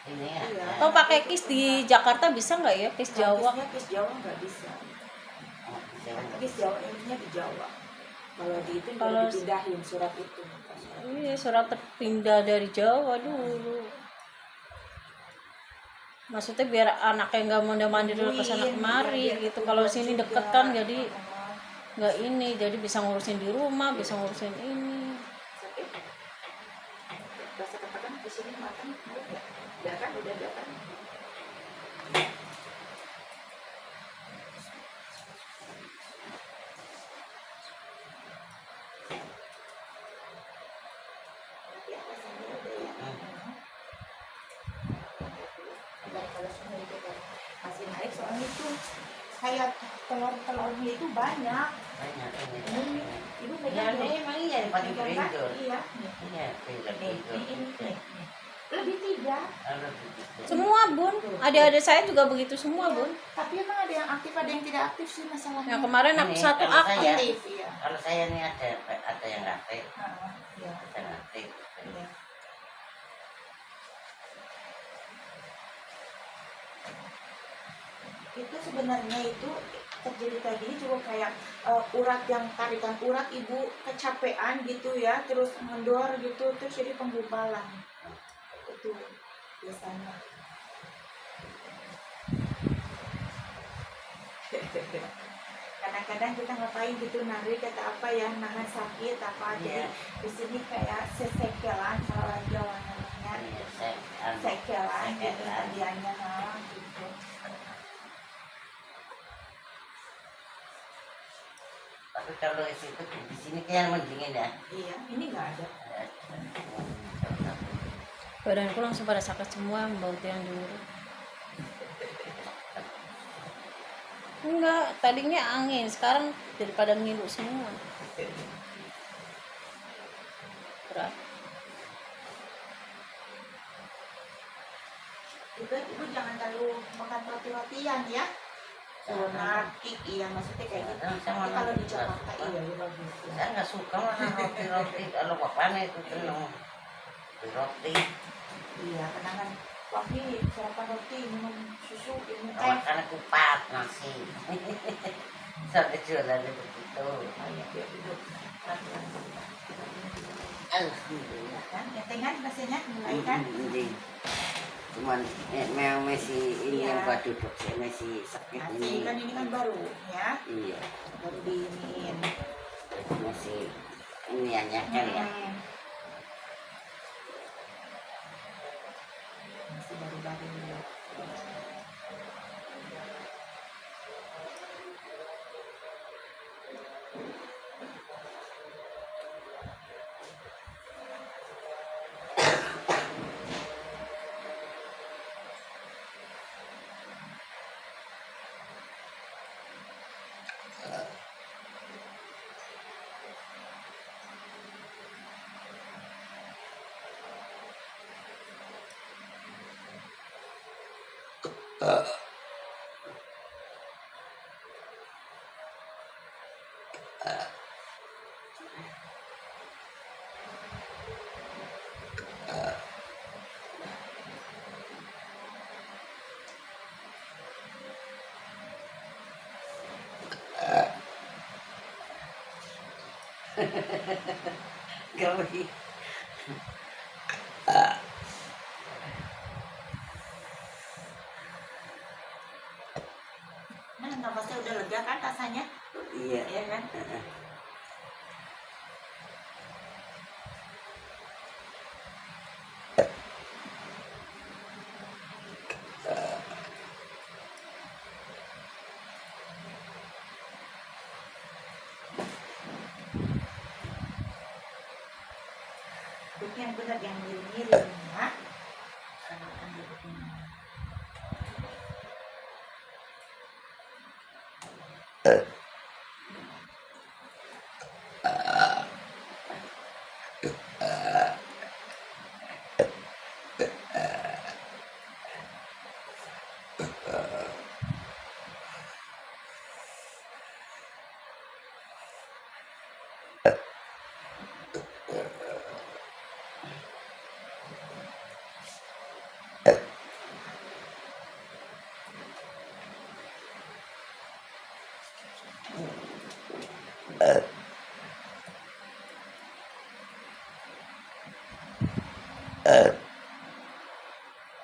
Ini ya. Iya. Atau pakai kis di Jakarta bisa nggak ya? Kis Jawa. Kis Jawa nggak bisa. Oh, jangan. Kis Jawa intinya di Jawa. Kalau di itu Kalau- baru dipindahin surat itu. Iya, surat terpindah dari Jawa dulu. Maksudnya biar anaknya nggak mondar-mandir dulu ke sana kemari gitu. Kalau sini deket kan jadi nggak ini, jadi bisa ngurusin di rumah, bisa ngurusin ini. Sakit. Rasa katakan di sini makan udah kan udah kan. Ya, rasanya udah ya. Kalau semua itu kan masih naik soalnya itu kayak telur-telurnya itu banyak. Banyak ini. Ini ibu Ya, pegang ini deh. emang iya paling Pegang, Kak. berinjol. Iya. Iya, berinjol. Ini. Lebih 3. Kalau begitu. Semua Bun, adik-adik saya juga begitu semua Bun. Tapi emang ada yang aktif ada yang tidak aktif sih masalahnya. Yang kemarin aku Ini, satu kalau aktif. saya- aktif iya. Kalau saya nih ada yang aktif, Iya. ada yang aktif. Iya. Itu sebenarnya itu terjadi kayak gini juga kayak urat yang tarikan urat ibu kecapean gitu ya terus mendoar gitu terus jadi penggumpalan itu biasanya. Kadang-kadang kita ngapain gitu narik kata apa ya nahan sakit apa jadi Iya. di sini kayak sesekelan kalau lagi namanya Iya, saya sekelan gitu Sekelan. tadiannya gitu. tapi kalau itu di sini kayak mendingin ya. Iya ini nggak ada. Badanku langsung pada sakit semua, bau yang dulu. Enggak, tadinya angin, sekarang daripada ngilu semua. Berat. Ibu jangan terlalu makan roti-rotian ya. Narik iya maksudnya kayak gitu. Tapi kalau di Jakarta iya ya bagus. Ya. Saya nggak suka makan roti-roti. Kalau bapaknya itu seneng roti. Iya kenangan papi sarapan roti minum susu minum teh. Makan kupat nasi. Sampai jualannya begitu. Ayah biar hidup. Alhamdulillah. Kan entengan rasanya mulai kan. Cuman memang masih ini Iya. yang buat duduk saya masih sakit Nasi ini. kan ini kan baru ya. Iya, Baru diiniin. masih ini hanya kan ya. Masih baru-baru. Geli. Nah, nafasnya udah lega kan rasanya? Iya. Iya kan? Duduk yang benar, yang miring-miring ya. Usahakan duduknya.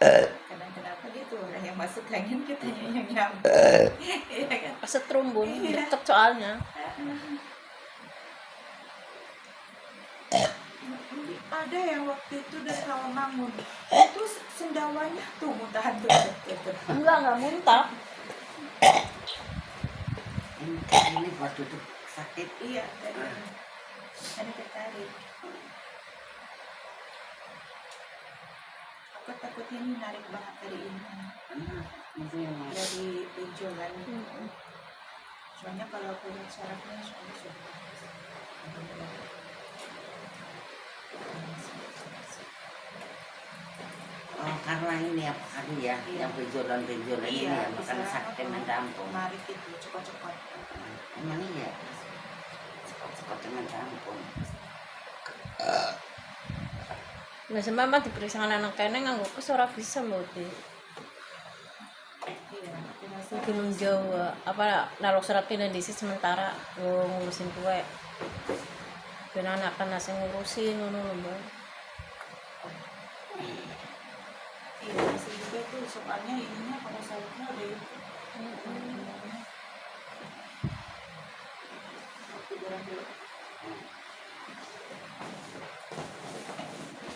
Kadang kenapa gitu orang yang masuk angin kita yang nyampe. Iya kan? Kesetrum bun, Iya. deket soalnya. Ada yang waktu itu dari Rawamangun itu sendawanya tuh muntahan tuh. Enggak muntah. Ini buat duduk sakit. Iya, tadi ada tertarik. Aku takutnya ini narik banget dari ini, Itu yang dari benjolan. Soalnya kalau aku lihat sarafnya sudah. Oh, karena ini apa kali ya, Iya. yang benjolan-benjolan ini ya, makan sakit mendampung. Narik itu cepat-cepat. Emang iya, cepat-cepat mendampung. Nah, sama diperiksa anak kene nganggo kes ora bisa mbok di. Iya, aku rasa Gunung Jawa apa naruh surat pindah sementara ngurusin kue. Ben anak kan nasi ngurusin ngono lho, Mbak. iya masih juga tuh soalnya ininya kalau sarafnya ada itu. Aku jalan dulu.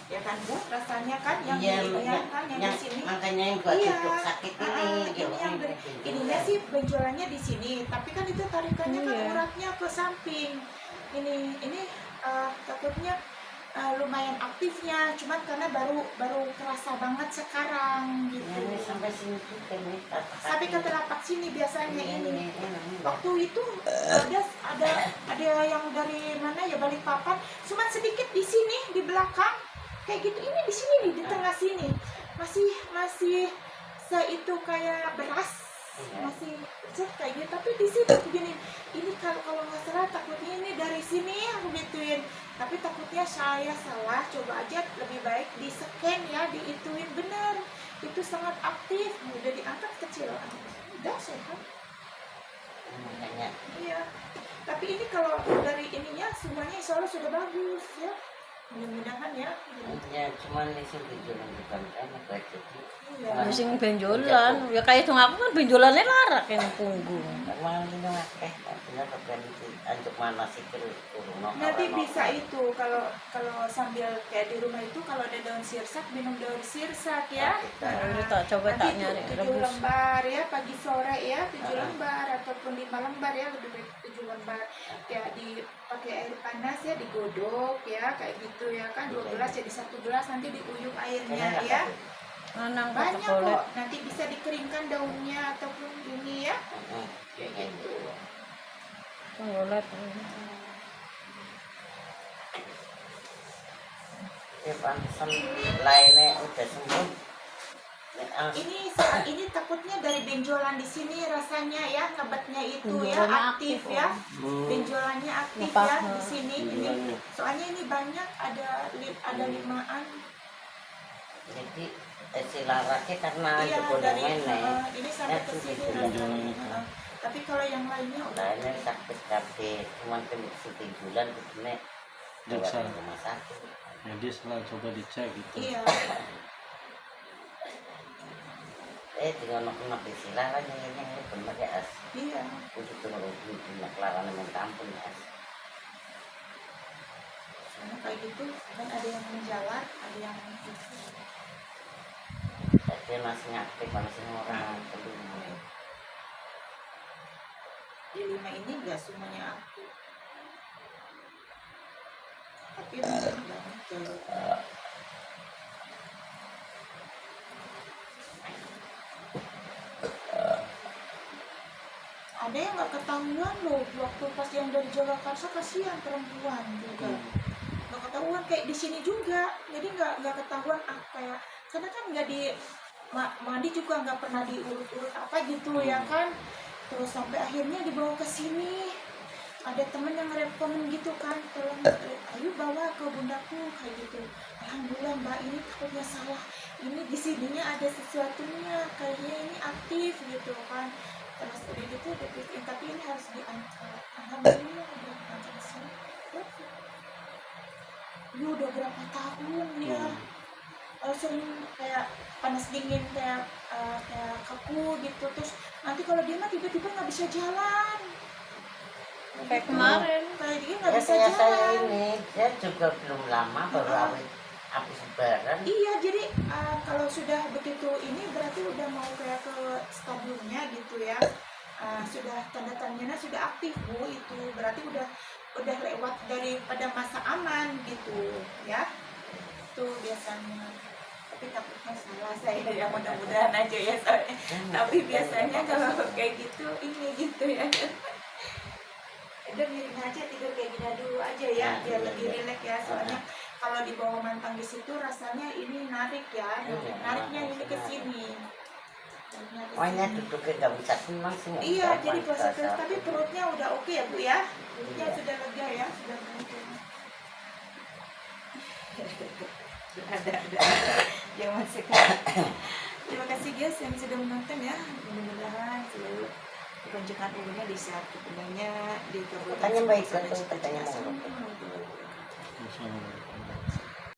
Ya kan Bu, rasanya kan yang Iya, di ini kan yang di sini. makanya yang buat Iya. duduk sakit ini. Ini yang dari ininya sih benjolannya di sini, tapi kan itu tarikannya kan Iya. uratnya ke samping. Ini takutnya lumayan aktifnya, cuman karena baru kerasa banget sekarang gitu. Ya, ini sampai sini juga nih. Sampai ke telapak sini biasanya ini. Ini. Waktu itu ada yang dari mana ya, Balikpapan, cuman sedikit di sini di belakang kayak gitu. Ini di sini nih di tengah sini masih itu kayak beras, masih kayak gitu, tapi di sini begini. Ini kalau nggak salah takutnya ini dari sini aku gituin, tapi takutnya saya salah. Coba aja lebih baik di scan ya, diituin bener. Itu sangat aktif, udah diangkat kecil, udah sehat. Makanya Iya, tapi ini kalau dari ininya semuanya insya Allah sudah bagus ya, mudah-mudahan ya. ya cuman itu benjolan bukan kan buat jadi. Iya. Sing benjolan, ya kayak dong aku kan benjolannya larak yang punggung. Emang ini akeh, benar bukan itu anjuk mana sih turun. Nanti bisa itu kalau sambil kayak di rumah itu kalau ada daun sirsak, minum daun sirsak ya. Ini tak coba tak Nanti nyari 7 rebus. lembar ya, pagi sore ya 7 lembar ataupun 5 lembar ya, lebih baik 7 lembar ya, dipakai air panas ya, digodok ya kayak gitu ya kan, 2 gelas jadi 1 gelas, nanti diuyuk airnya ya. Anang Banyak kok kok, nanti bisa dikeringkan daunnya ataupun ini ya kayak gitu. ngolet. Ya pantesan lainnya udah sembuh. Ini takutnya dari benjolan di sini rasanya ya, ngebatnya itu ya Benjolannya aktif aktif, ya. Hmm. Benjolannya aktif Ngepak, ya di sini. Ini Benjolannya. soalnya ini banyak ada 5-an. Jadi si laraknya karena Iya juga dari nenek. ini sampai ke sini rasanya. Benjolan. Tapi kalau yang lainnya udah Nah ini sakit-sakit, cuman kondisi 3 bulan ini Jaksa. lewat rumah sakit. Medis lah, coba dicek gitu. iya. Tinggal nak isi lara yang benar ya as. Iya. Untuk turun nak lara minta ampun ya as. Soalnya kayak gitu kan ada yang menjalar, ada yang Tapi masih ngaktif, masih orang belum. di 5 ini enggak semuanya aktif. Tapi memang banyak jalur. Ada yang nggak ketahuan loh waktu pas yang dari Jagakarsa, kasihan perempuan juga nggak ketahuan kayak di sini juga, jadi nggak ketahuan kayak karena kan nggak di mandi juga nggak pernah diurut-urut apa gitu ya kan, terus sampai akhirnya dibawa ke sini, ada temen yang rekomen gitu kan, tolong ayo bawa ke bundaku kayak gitu. Alhamdulillah mbak, ini takutnya salah, ini di sininya ada sesuatunya, kayaknya ini aktif gitu kan. Terus udah gitu dipikirin, tapi ini harus diangkat. Alhamdulillah udah diangkat ke sini. Lu udah berapa tahun ya? Langsung kayak panas dingin, kayak kaku gitu. Terus nanti kalau dia mah tiba-tiba nggak bisa jalan. Kayak kemarin. Kayak dia nggak Ya bisa saya jalan. ini, saya juga belum lama baru habis lebaran. Iya, jadi kalau sudah begitu ini berarti udah mau kayak ke stadiumnya gitu ya. Sudah tanda-tandanya sudah aktif Bu, itu berarti udah lewat daripada masa aman gitu ya. Itu biasanya. Tapi takutnya salah saya ya, mudah-mudahan aja ya soalnya. Tapi biasanya kalau kayak gitu ini gitu ya. Udah miring aja, tidur kayak gini dulu aja ya, biar lebih rileks ya. Soalnya kalau di bawah mantang di situ rasanya ini narik ya, nariknya ini ke sini. Pokoknya duduknya nggak bisa tenang sih. Iya, jadi proses tapi perutnya udah oke ya Bu ya, perutnya sudah lega ya, sudah mungkin. Ada jangan sekarang. Terima kasih guys yang sudah menonton ya, mudah-mudahan selalu dipanjangkan umurnya, disehat kepadanya, dikabulkan Katanya baik, segala katanya cita-cita. mau. Assalamualaikum warahmatullahi wabarakatuh. Assalamualaikum.